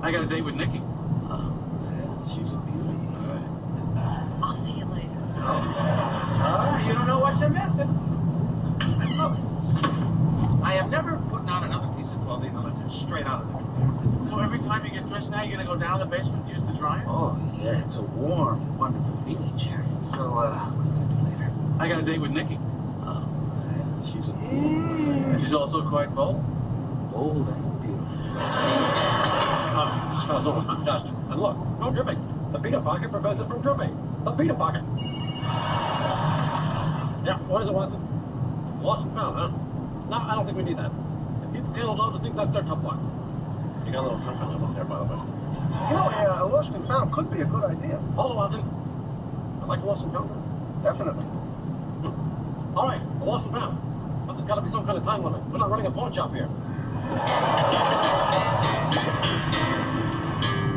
I got a date with Nikki. Oh, yeah, she's a beauty. All right. I'll see you later. You don't know what you're missing. Look, I am never putting on another piece of clothing unless it's straight out of the dryer. So every time you get dressed now, you're gonna go down the basement and use the dryer? Oh, yeah, it's a warm, wonderful feeling, Jerry. So, what are we gonna do later? I got a date with Nikki. Oh, yeah, she's a beauty. She's also quite bold. Bold and beautiful. Smells almost fantastic. And look, no dripping. The peanut pocket prevents it from dripping. The peanut pocket. Yeah, what is it, Watson? Lost and found, huh? No, I don't think we need that. If people can't load the things, that's their tough luck. You got a little trunk on up there, by the way. You know, a lost and found could be a good idea. Hold on, Watson. I like lost and found. Definitely. All right, a lost and found. But there's got to be some kind of time limit. We're not running a pawn shop here.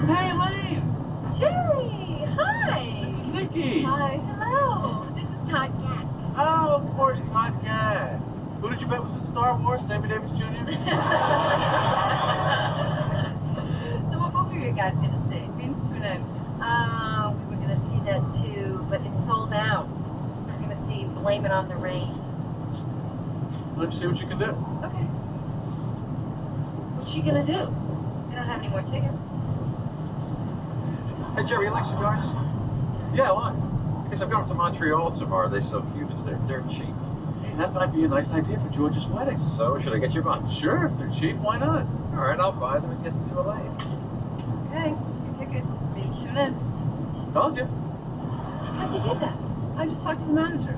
Hey, Elaine! Jerry, hi. Nikki! Hi, hello. This is Todd Yak. Oh, of course, Todd Gad. Who did you bet was in Star Wars? Sammy Davis Jr.? So what movie are you guys going to see? Means to an end. We were going to see that too, but it's sold out. So we're going to see Blame It on the Rain. Let's see what you can do. Okay. What's she going to do? We don't have any more tickets. Hey, Jerry, you like cigars? Yeah, what? Because I've gone to Montreal tomorrow. They're so cute. They're dirt cheap. Hey, that might be a nice idea for George's wedding. So, should I get your buns? Sure, if they're cheap, why not? All right, I'll buy them and get them to Elaine. Okay, 2 tickets. Means to an end. Told you. How'd you do that? I just talked to the manager.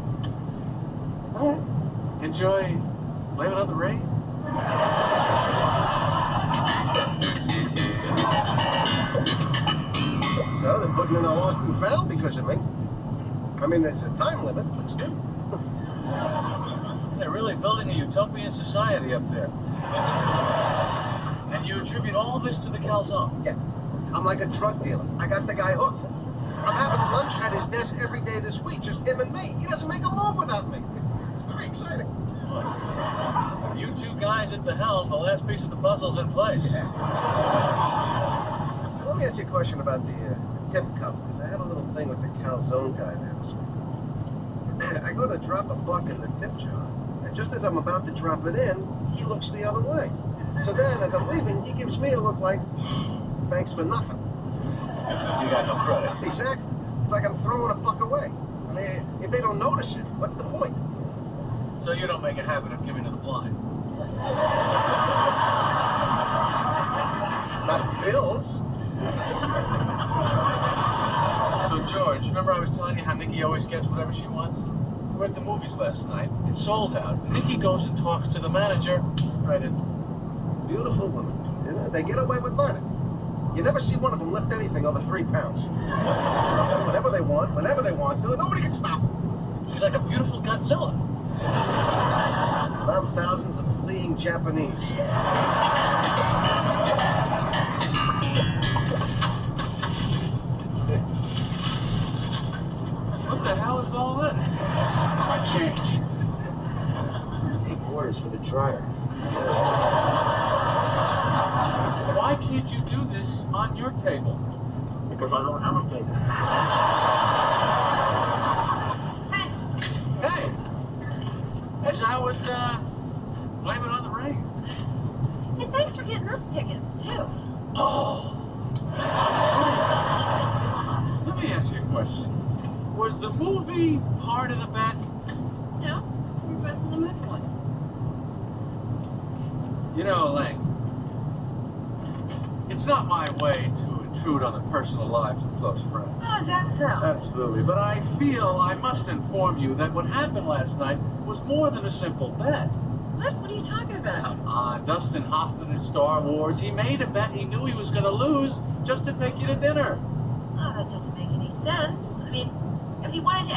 All right. Enjoy Blame It on the Rain. So they're putting in a lost and found because of me. I mean, there's a time limit, but still. They're really building a utopian society up there. And you attribute all this to the calzone. Yeah. I'm like a drug dealer. I got the guy hooked. I'm having lunch at his desk every day this week, just him and me. He doesn't make a move without me. It's very exciting. With you two guys at the helm, the last piece of the puzzle's in place. Yeah. So let me ask you a question about the tip cup, because I had a little thing with the calzone guy there this week. I go to drop $1 in the tip jar, and just as I'm about to drop it in, he looks the other way. So then, as I'm leaving, he gives me a look like, thanks for nothing. You got no credit. Exactly. It's like I'm throwing a fuck away. I mean, if they don't notice it, what's the point? So you don't make a habit of giving to the blind. Not bills. So George, remember I was telling you how Nikki always gets whatever she wants? We were at the movies last night. It's sold out. Nikki goes and talks to the manager. Right in. Beautiful women. You know, they get away with murder. You never see one of them lift anything over 3 pounds. Whatever they want, whenever they want, nobody can stop them. She's like a beautiful Godzilla. And I'm thousands of fleeing Japanese. What the hell is all this? My change. 8 quarters for the dryer. Why can't you do this on your table? Because I don't have a table. Hey! As I was, Blame It on the Rain. Hey, thanks for getting us tickets too. Oh! Let me ask you a question. Was the movie part of the bet? No, we're both in the mood for one. You know, Elaine, it's not my way to intrude on the personal lives of close friends. Oh, is that so? Absolutely, but I feel I must inform you that what happened last night was more than a simple bet. What? What are you talking about? Come on, Dustin Hoffman in Star Wars, he made a bet he knew he was going to lose just to take you to dinner. Oh, that doesn't make any sense. I mean, if he wanted to